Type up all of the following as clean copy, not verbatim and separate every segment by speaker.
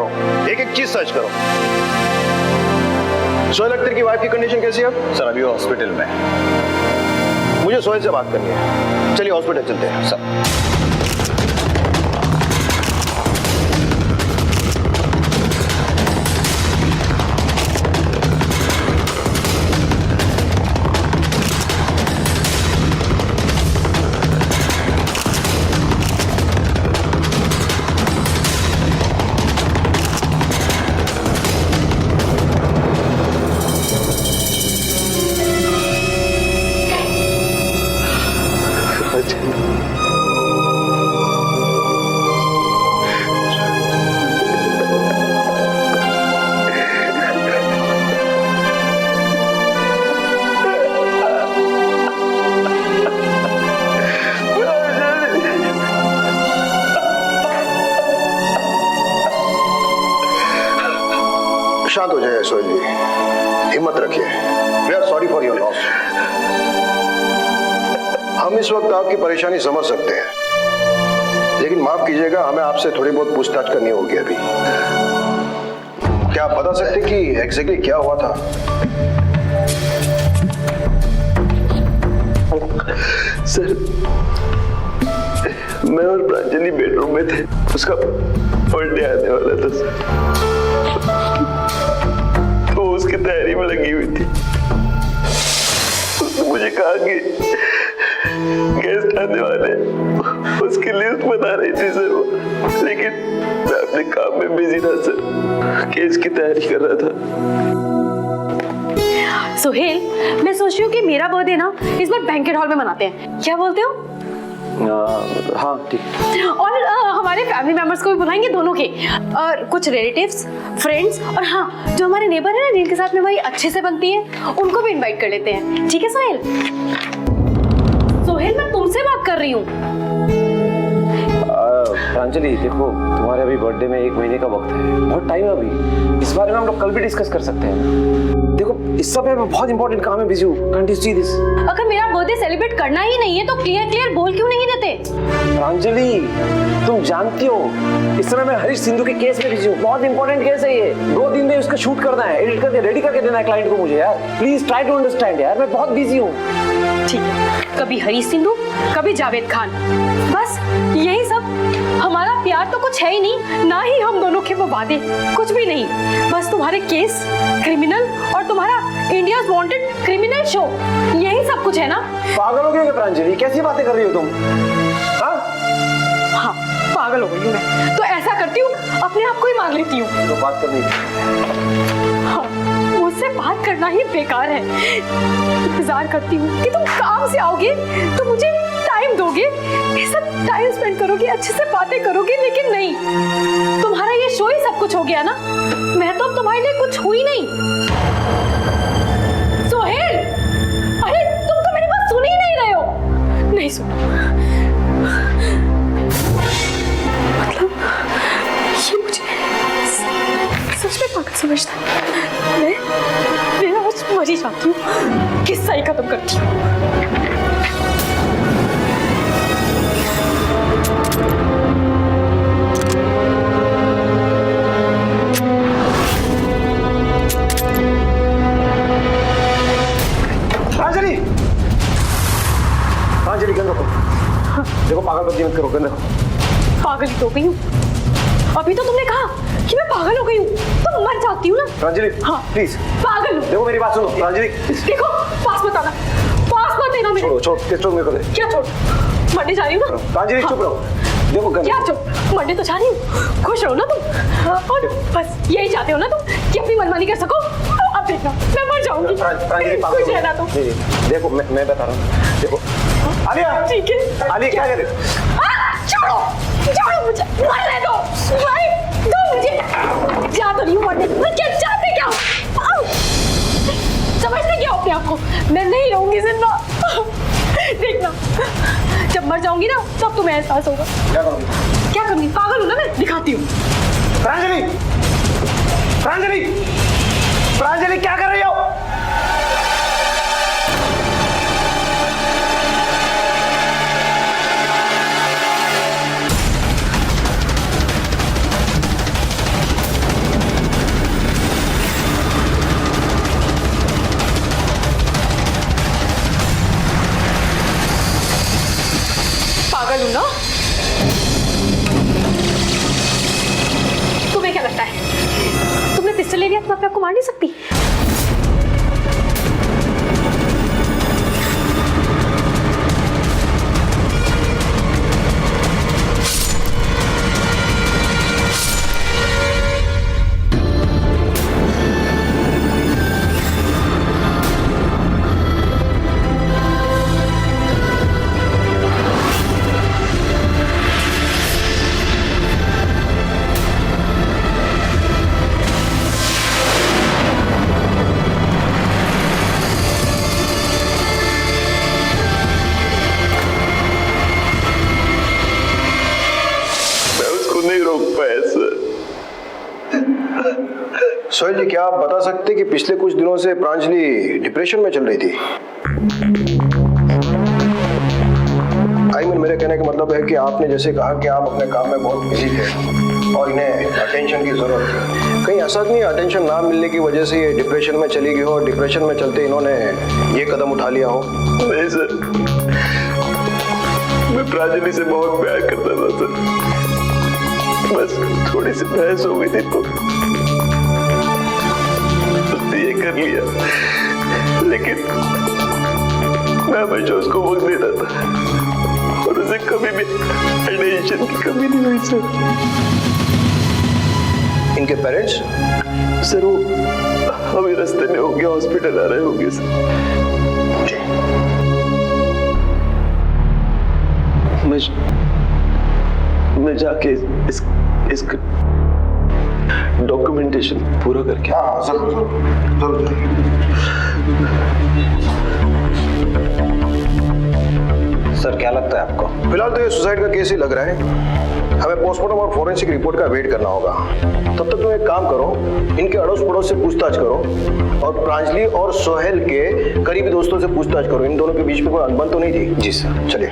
Speaker 1: करो, एक एक चीज सर्च करो। सोहेल अख्तर की वाइफ की कंडीशन कैसी है?
Speaker 2: सर अभी हॉस्पिटल में।
Speaker 1: मुझे सोहेल से बात करनी है, चलिए हॉस्पिटल चलते हैं।
Speaker 2: सर
Speaker 1: शांत हो जाइए सोहेल जी, हिम्मत रखिए। We are sorry for your loss. हम इस वक्त आपकी परेशानी समझ सकते हैं, लेकिन माफ कीजिएगा, हमें आपसे थोड़ी बहुत पूछताछ करनी होगी अभी। क्या आप बता सकते कि एग्जैक्टली क्या हुआ था?
Speaker 3: सर मैं और प्रांजलि बेडरूम में थे, उसका बर्थडे आने वाला था सर, तो उसकी तैयारी में लगी हुई थी। उसने मुझे कहा कि गेस्ट आने वाले, उसकी लिस्ट बना रही थी सर वो, लेकिन मैं अपने काम में बिजी था सर, केस की तैयारी कर रहा था।
Speaker 4: सोहेल, मैं सोच रही हूँ कि मेरा बर्थडे ना इस बार बैंकेट हॉल में मनाते हैं, क्या बोलते हो?
Speaker 3: हाँ ठीक।
Speaker 4: और हमारे फैमिली मेंबर्स को भी बुलाएंगे, दोनों के, और कुछ रिलेटिव्स, फ्रेंड्स, और हाँ जो हमारे नेबर है ना जिनके साथ में हमारी अच्छे से बनती है, उनको भी इनवाइट कर लेते हैं। ठीक है सोहेल? सोहेल मैं तुमसे बात कर रही हूँ।
Speaker 3: प्रांजलि देखो, तुम्हारे अभी बर्थडे में 1 महीने का वक्त है, बहुत टाइम है अभी। इस बारे में हम लोग कल भी डिस्कस कर सकते हैं। देखो इस समय मैं बहुत इंपॉर्टेंट काम में बिजी हूँ। Can't you see this?
Speaker 4: अगर मेरा बर्थडे सेलिब्रेट करना ही नहीं है तो क्लियर बोल क्यों नहीं देते?
Speaker 3: प्रांजलि तुम जानती हो इस समय मैं हरीश सिंधु के केस में बिजी हूँ, बहुत इंपॉर्टेंट केस है ये। 2 दिन में उसका शूट करना है, एडिट करके रेडी करके देना है क्लाइंट को मुझे। यार प्लीज ट्राई टू अंडरस्टैंड यार, मैं बहुत बिजी हूँ।
Speaker 4: ठीक है, कभी हरीश सिंधु, कभी जावेद खान, बस यही सब। हमारा प्यार तो कुछ है ही नहीं, ना ही हम दोनों के वो वादे, कुछ भी नहीं। बस तुम्हारे केस, क्रिमिनल, और तुम्हारा इंडियाज वांटेड क्रिमिनल शो, यही सब कुछ है ना?
Speaker 3: पागल हो गई क्या प्रांजलि? कैसी बातें कर रही हो तुम?
Speaker 4: हाँ पागल हो गई हूँ मैं, तो ऐसा करती हूँ अपने आप को ही मांग लेती हूँ।
Speaker 3: तो बात करनी है।
Speaker 4: हाँ, मुझसे बात करना ही बेकार है। इंतजार करती हूँ कि तुम काम से आओगे तो मुझे टाइम दोगे, मेरे साथ टाइम स्पेंड करोगे, अच्छे से बातें करोगे, लेकिन नहीं, तुम्हारा ये शो ही सब कुछ हो गया ना। मैं तो अब तुम्हारे लिए कुछ हुई नहीं। सोहेल, अरे तुम तो मेरी बात सुन ही नहीं रहे हो। नहीं सुनो, मतलब ये मुझे सच में पागल समझता है। मैं आज मर ही जाती हूँ, किस्सा ही खत्म करती हूँ।
Speaker 3: प्रांजलि, प्रांजलि गंद रखो। देखो पागलपंती मत करो, गंद रखो।
Speaker 4: पागल ही तो गई हूँ। अभी तो तुमने कहा कि मैं पागल हो गई हूँ, तो मर जाती हूँ ना।
Speaker 3: प्रांजलि
Speaker 4: हाँ
Speaker 3: प्लीज,
Speaker 4: पागल हूँ।
Speaker 3: देखो मेरी बात सुनो प्रांजलि।
Speaker 4: देखो पास मत आना, पास मत देना मेरे।
Speaker 3: छोड़ मेरे को दे।
Speaker 4: क्या छोड़? मरने जा रही हूँ ना।
Speaker 3: प्रांजलि चुप रहो। देखो गंद।
Speaker 4: क्या चुप? मरने तो जा रही हूँ, खुश रहो ना तुम। और बस यही चाहते हो ना तुम कि अपनी मनमानी कर सको। अब देखना मैं मर जाऊंगी। खुश रहना तुम।
Speaker 3: देखो मैं बता रहा हूँ, देखो आलिया।
Speaker 4: ठीक है
Speaker 3: आलिया क्या करे?
Speaker 4: छोड़ो छोड़ो मुझे, मरने दो मुझे। जा तो नहीं हूँ मरने, मैं क्या चाहते क्या? समझते क्या अपने आप को? मैं नहीं रहूंगी जिंदा। देखना जब मर जाऊंगी ना तब तुम्हें एहसास होगा। क्या करूंगी? पागल हूँ ना मैं, दिखाती हूँ।
Speaker 3: प्रांजलि, प्रांजलि, प्रांजलि क्या कर रही हो?
Speaker 4: मार नहीं सकती?
Speaker 2: नहीं रोक पाया सर।
Speaker 1: सोहेल जी, क्या आप बता सकते कि पिछले कुछ दिनों से प्रांजलि डिप्रेशन में चल रही थी? मेरे कहने का मतलब है कि आपने जैसे कहा कि आप अपने काम में बहुत बिजी थे और इन्हें अटेंशन की जरूरत थी। कहीं ऐसा नहीं अटेंशन ना मिलने की वजह से ये डिप्रेशन में चली गई हो और डिप्रेशन में चलते इन्होंने ये कदम उठा लिया हो?
Speaker 2: नहीं सर, मैं प्रांजलि से बहुत प्यार करता था सर। बस थोड़ी सी बहस हो गई थी तो उसने ये कर लिया, लेकिन मैं हमेशा उसको वक्त देता था और उसे कभी भी अटेंशन की कमी नहीं हुई सर।
Speaker 1: इनके पेरेंट्स?
Speaker 2: सर वो अभी रास्ते में होंगे, हॉस्पिटल आ रहे होंगे सर। मैं जाके इसका डॉक्यूमेंटेशन पूरा करके।
Speaker 1: हाँ जरूर जरूर।
Speaker 3: सर क्या लगता है आपको?
Speaker 1: फिलहाल तो ये सुसाइड का केस ही लग रहा है। हमें पोस्टमार्टम और फॉरेंसिक रिपोर्ट का वेट करना होगा। तब तक तुम एक काम करो, इनके अड़ोस पड़ोस से पूछताछ करो और प्रांजलि और सोहेल के करीबी दोस्तों से पूछताछ करो। इन दोनों के बीच में कोई अनबन तो नहीं थी?
Speaker 3: जी सर।
Speaker 1: चलिए।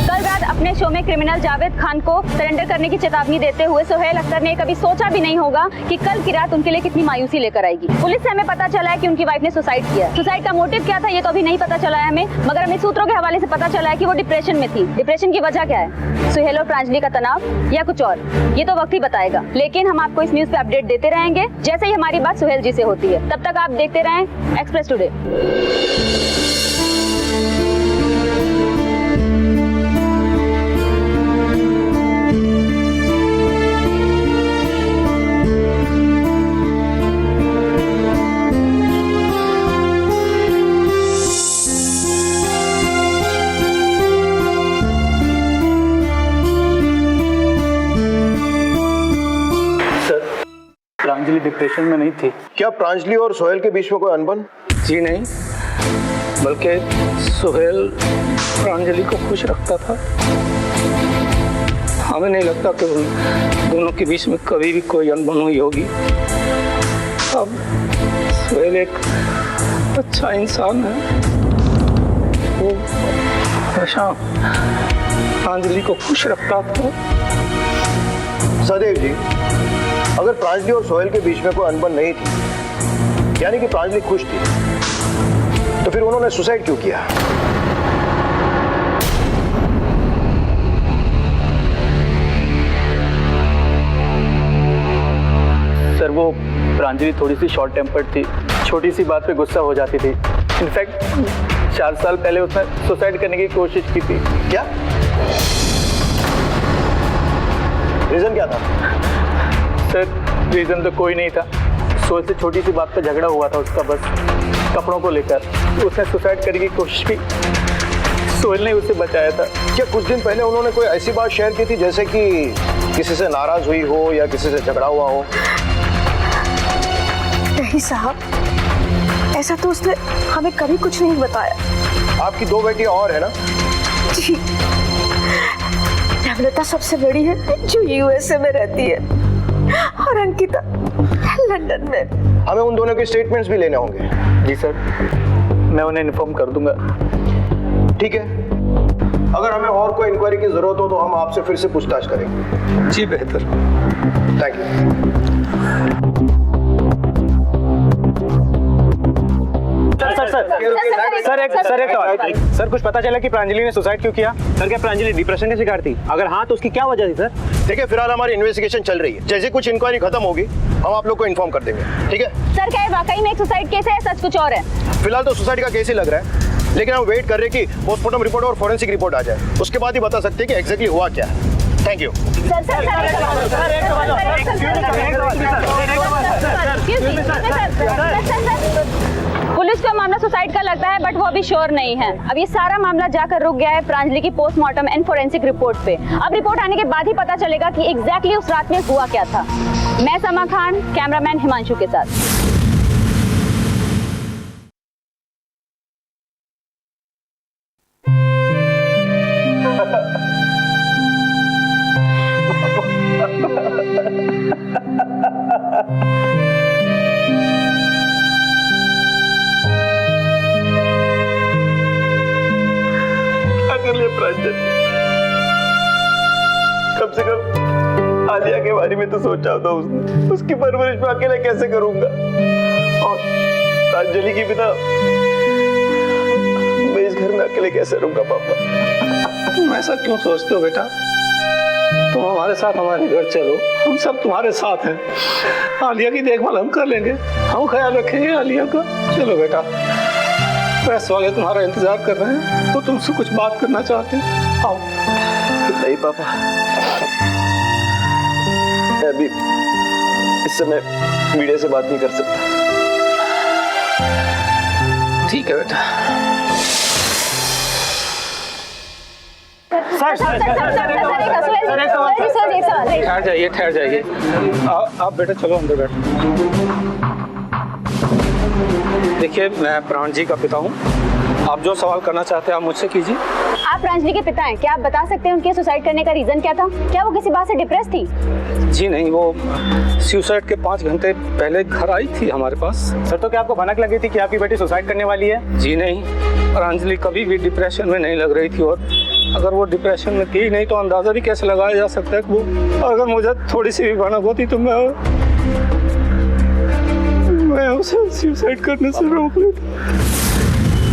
Speaker 5: कल रात अपने शो में क्रिमिनल जावेद खान को सरेंडर करने की चेतावनी देते हुए सोहेल अख्तर ने कभी सोचा भी नहीं होगा कि कल की रात उनके लिए कितनी मायूसी लेकर आएगी। पुलिस से हमें पता चला है कि उनकी वाइफ ने सुसाइड किया। सुसाइड का मोटिव क्या था ये तो अभी नहीं पता चला है हमें, मगर हमें सूत्रों के हवाले से पता चला है कि वो डिप्रेशन में थी। डिप्रेशन की वजह क्या है? सोहेल और प्रांजलि का तनाव या कुछ और, ये तो वक्त ही बताएगा। लेकिन हम आपको इस न्यूज पे अपडेट देते रहेंगे जैसे ही हमारी बात सोहेल जी से होती है। तब तक आप देखते रहें एक्सप्रेस टुडे।
Speaker 6: प्रांजलि डिप्रेशन में नहीं थी।
Speaker 1: क्या प्रांजलि और सोहेल के बीच में कोई अनबन?
Speaker 6: जी नहीं, बल्कि सोहेल प्रांजलि को खुश रखता था। हमें नहीं लगता कि उन दोनों के बीच में कभी भी कोई अनबन हुई होगी। अब सोहेल एक अच्छा इंसान है, वो हमेशा प्रांजलि को खुश रखता था।
Speaker 1: सदैव जी, अगर प्रांजलि और सोहेल के बीच में कोई अनबन नहीं थी, यानी कि प्रांजलि खुश थी, तो फिर उन्होंने सुसाइड क्यों किया?
Speaker 6: सर वो प्रांजलि थोड़ी सी शॉर्ट टेम्पर्ड थी, छोटी सी बात पे गुस्सा हो जाती थी। इनफैक्ट 4 साल पहले उसने सुसाइड करने की कोशिश की थी।
Speaker 1: क्या रीजन क्या था?
Speaker 6: सर रीजन तो कोई नहीं था, सोहेल से छोटी सी बात पे झगड़ा हुआ था उसका, बस कपड़ों को लेकर। उसने सुसाइड करने की कोशिश की, सोहेल ने उसे बचाया था।
Speaker 1: क्या कुछ दिन पहले उन्होंने कोई ऐसी बात शेयर की थी जैसे कि किसी से नाराज हुई हो या किसी से झगड़ा हुआ हो?
Speaker 7: नहीं साहब, ऐसा तो उसने हमें कभी कुछ नहीं बताया।
Speaker 1: आपकी 2 बेटियां और है ना?
Speaker 7: जी, नम्रता सबसे बड़ी है जो यूएसए में रहती है और अंकिता लंदन में।
Speaker 1: हमें उन दोनों के स्टेटमेंट्स भी लेने होंगे।
Speaker 6: जी सर, मैं उन्हें इन्फॉर्म कर दूंगा।
Speaker 1: ठीक है, अगर हमें और कोई इंक्वायरी की जरूरत हो तो हम आपसे फिर से पूछताछ करेंगे।
Speaker 6: जी बेहतर।
Speaker 1: Thank you.
Speaker 6: सर
Speaker 3: सर कुछ पता चला कि प्रांजलि ने सुसाइड क्यों किया? सर क्या प्रांजलि डिप्रेशन का शिकार थी? अगर हाँ तो उसकी क्या वजह थी सर?
Speaker 1: देखिए फिलहाल हमारी इन्वेस्टिगेशन चल रही है, जैसे कुछ इंक्वायरी खत्म होगी हम आप लोग को इन्फॉर्म कर देंगे, ठीक है?
Speaker 5: सर क्या ये वाकई में एक सुसाइड केस है, सच कुछ और है?
Speaker 1: फिलहाल तो सुसाइड का केस ही लग रहा है, लेकिन हम वेट कर रहे हैं कि पोस्टमार्टम रिपोर्ट और फॉरेंसिक रिपोर्ट आ जाए, उसके बाद ही बता सकते हैं कि एग्जैक्टली हुआ क्या है। Thank you.
Speaker 5: पुलिस को मामला सुसाइड का लगता है, बट वो अभी श्योर नहीं है। अब ये सारा मामला जाकर रुक गया है प्रांजलि की पोस्टमार्टम एंड फोरेंसिक रिपोर्ट पे। अब रिपोर्ट आने के बाद ही पता चलेगा कि एग्जैक्टली उस रात में हुआ क्या था। मैं समा खान, कैमरामैन हिमांशु के साथ।
Speaker 2: कर लिया प्रांजल, कम से कम आलिया के बारे में तो सोचा होता उसने। उसकी परवरिश में अकेले कैसे करूंगा, और प्रांजलि की बिना मैं इस घर में अकेले कैसे रहूंगा? पापा
Speaker 6: तुम ऐसा क्यों सोचते हो बेटा? तुम हमारे साथ हमारे घर चलो, हम सब तुम्हारे साथ हैं। आलिया की देखभाल हम कर लेंगे, हम ख्याल रखेंगे आलिया का। चलो बेटा, प्रेस वाले तुम्हारा इंतजार कर रहे हैं, तो तुमसे कुछ बात करना चाहते हैं, आओ।
Speaker 2: नहीं पापा, मैं अभी इस समय मीडिया से बात नहीं कर सकता।
Speaker 6: ठीक है बेटा। ठहर जाइए। आप बेटा चलो अंदर बैठो। देखिए, मैं प्रांजलि का पिता हूँ। आप जो सवाल करना चाहते हैं आप मुझसे कीजिए।
Speaker 5: आप प्रांजलि के पिता हैं, क्या आप बता सकते हैं उनके सुसाइड करने का रीजन क्या था? क्या वो किसी बात से डिप्रेस थी?
Speaker 6: जी नहीं, वो सुसाइड के 5 घंटे पहले घर आई थी हमारे पास।
Speaker 3: सर तो क्या आपको भनक लगी थी कि आपकी बेटी सुसाइड करने वाली है?
Speaker 6: जी नहीं, प्रांजलि कभी भी डिप्रेशन में नहीं लग रही थी, और अगर वो डिप्रेशन में थी नहीं तो अंदाजा भी कैसे लगाया जा सकता है कि वो, अगर मुझे थोड़ी सी भी भनक होती तो मैं उसे सुसाइड करने से रोक लेता।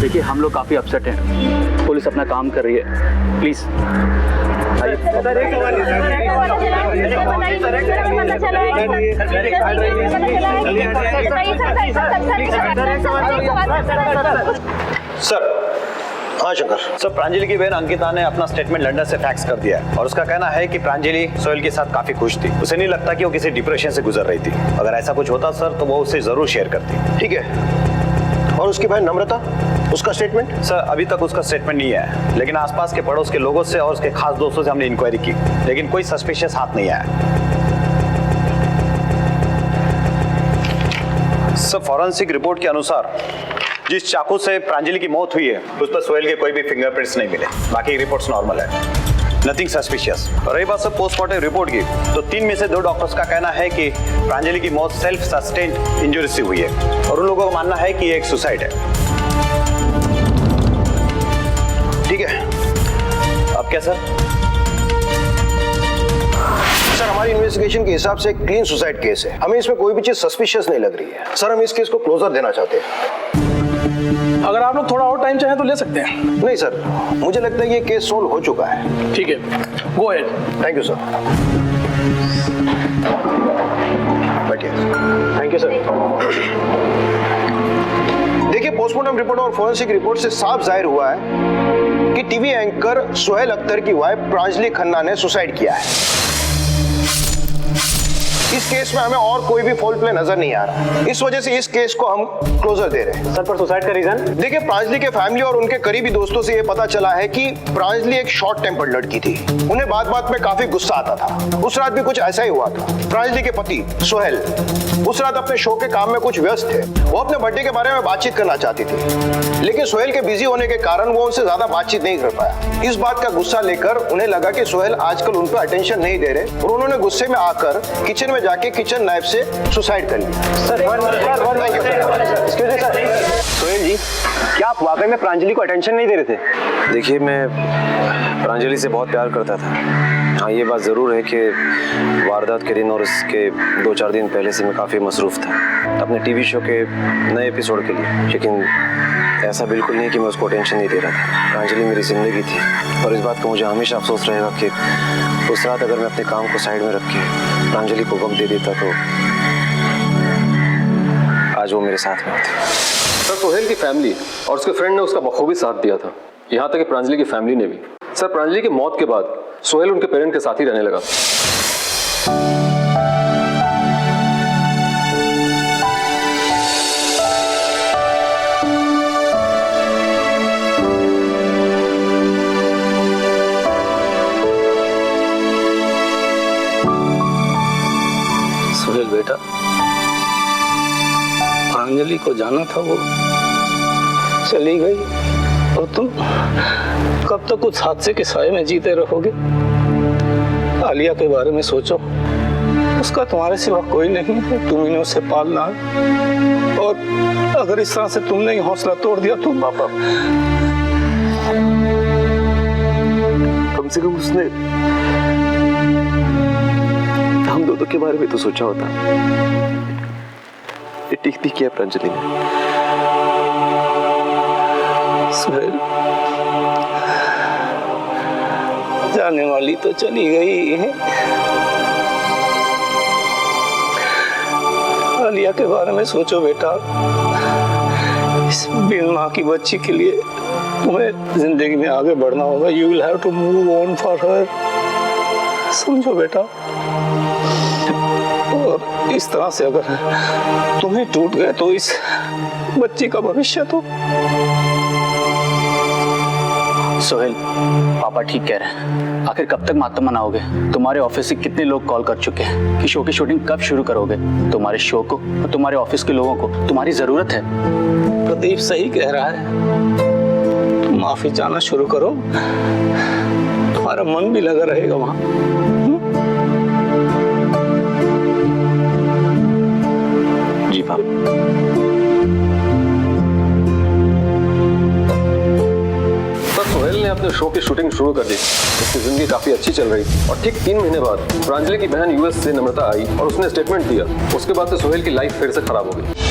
Speaker 8: देखिए, हम लोग काफी अपसेट हैं, पुलिस अपना काम कर रही है, प्लीज
Speaker 1: सर। हाँ शंकर।
Speaker 9: सर, प्रांजलि की बहन अंकिता ने अपना स्टेटमेंट लंदन से फैक्स कर दिया है, और उसका कहना है कि प्रांजलि सोहेल के साथ काफी खुश थी। उसे नहीं लगता कि वो किसी डिप्रेशन से गुजर रही थी। अगर ऐसा कुछ होता सर तो वो उससे जरूर शेयर करती।
Speaker 1: ठीक है, और उसकी बहन नम्रता, उसका स्टेटमेंट?
Speaker 9: सर, अभी तक उसका स्टेटमेंट नहीं है, लेकिन आसपास के पड़ोस के लोगों से और उसके खास दोस्तों से हमने इंक्वायरी की, लेकिन कोई सस्पिशियस हाथ नहीं आया। सर, फॉरेंसिक रिपोर्ट के अनुसार जिस चाकू से प्रांजलि की मौत हुई है उस पर सोहेल के कोई भी फिंगरप्रिंट्स नहीं मिले। बाकी रिपोर्ट्स नॉर्मल है, नथिंग सस्पिशियस। रही बात सर पोस्टमार्टम रिपोर्ट की, तो 3 में से 2 डॉक्टर्स का कहना है कि प्रांजलि की मौत सेल्फ सस्टेन्ड इंजरी से हुई है, और उन लोगों का मानना है कि ये एक सुसाइड है।
Speaker 1: ठीक है,
Speaker 9: अब क्या सर?
Speaker 1: सर हमारी इन्वेस्टिगेशन के हिसाब से एक क्लीन सुसाइड केस है, हमें इसमें कोई भी चीज सस्पिशियस नहीं लग रही है। सर हम इस केस को क्लोजर देना चाहते हैं।
Speaker 10: अगर आप लोग थोड़ा और टाइम चाहें तो ले सकते हैं।
Speaker 1: नहीं सर, मुझे लगता है ये केस सोल्व हो चुका है।
Speaker 10: ठीक है, go ahead.
Speaker 1: Thank you sir. बैठिए।
Speaker 3: Thank you sir.
Speaker 1: देखिए, पोस्टमार्टम रिपोर्ट और फॉरेंसिक रिपोर्ट से साफ जाहिर हुआ है कि टीवी एंकर सोहेल अख्तर की वाइफ प्रांजलि खन्ना ने सुसाइड किया है। इस केस में हमें और कोई भी फॉल प्ले नजर नहीं आ रहा, इस वजह से इस केस को हम क्लोजर दे रहे हैं।
Speaker 3: सर पर सुसाइड का रीजन?
Speaker 1: देखिए, प्रांजलि के फैमिली और उनके करीबी दोस्तों से ये पता चला है कि प्रांजलि एक शॉर्ट टेम्पर्ड लड़की थी, उन्हें बात बात में काफी गुस्सा आता था। उस रात भी कुछ ऐसा ही हुआ था। प्रांजलि के पति सोहेल उस रात अपने शो के काम में कुछ व्यस्त थे, वो अपने बर्थडे के बारे में बातचीत करना चाहती थी, लेकिन सोहेल के बिजी होने के कारण वो उनसे ज्यादा बातचीत नहीं कर पाया। इस बात का गुस्सा लेकर उन्हें लगा कि सोहेल आजकल उन पर अटेंशन नहीं दे रहे, और उन्होंने गुस्से में आकर किचन में जाके किचन नाइफ से सुसाइड कर लिया।
Speaker 3: सोहेल जी, क्या आप वाकई में प्रांजलि को अटेंशन नहीं दे रहे थे?
Speaker 11: देखिए, मैं प्रांजलि से बहुत प्यार करता था। हाँ, ये बात ज़रूर है कि वारदात के दिन और उसके 2-4 दिन पहले से मैं काफ़ी मसरूफ़ था अपने टीवी शो के नए एपिसोड के लिए, लेकिन ऐसा बिल्कुल नहीं कि मैं उसको टेंशन नहीं दे रहा था। प्रांजलि मेरी जिंदगी थी और इस बात का मुझे हमेशा अफसोस रहेगा कि उस रात अगर मैं अपने काम को साइड में रख के प्रांजलि को गम दे देता तो आज वो मेरे साथ में होती।
Speaker 12: सर सोहेल की फैमिली और उसके फ्रेंड ने उसका बखूबी साथ दिया था, यहाँ तक कि प्रांजलि की फैमिली ने भी। सर प्रांजलि की मौत के बाद सोहेल उनके पेरेंट के साथ ही रहने लगा।
Speaker 6: सोहेल बेटा, प्रांजलि को जाना था, वो चली गई और तुम कब तक उस हादसे के साए में जीते रहोगे? आलिया के बारे में सोचो, उसका तुम्हारे सिवा कोई नहीं है, तुम्ही ने उसे पालना है। और अगर इस तरह से तुमने ही हौसला तोड़ दिया तो
Speaker 12: पापा, कम से कम उसने हम दोनों के बारे में तो सोचा होता। ये ठीक नहीं किया प्रांजलि ने।
Speaker 6: सोहेल, जाने वाली तो चली गई है। आलिया के बारे में सोचो बेटा, इस बिन माँ की बच्ची के लिए तुम्हें जिंदगी में आगे बढ़ना होगा। You will have to move on for her. समझो बेटा, और इस तरह से अगर तुम्हें टूट गए तो इस बच्ची का भविष्य तो।
Speaker 8: सोहेल, पापा ठीक कह रहे हैं। आखिर कब तक मातम मनाओगे? तुम्हारे ऑफिस से कितने लोग कॉल कर चुके हैं कि शो की शूटिंग कब शुरू करोगे? तुम्हारे शो को और तुम्हारे ऑफिस के लोगों को तुम्हारी जरूरत है।
Speaker 6: प्रदीप सही कह रहा है, तुम माफी चाहना शुरू करो, तुम्हारा मन भी लगा रहेगा वहां।
Speaker 8: जी पापा।
Speaker 12: सोहेल ने अपने शो की शूटिंग शुरू कर दी। उसकी जिंदगी काफी अच्छी चल रही और ठीक 3 महीने बाद प्रांजलि की बहन यूएस से नम्रता आई और उसने स्टेटमेंट दिया। उसके बाद से सोहेल की लाइफ फिर से खराब हो गई।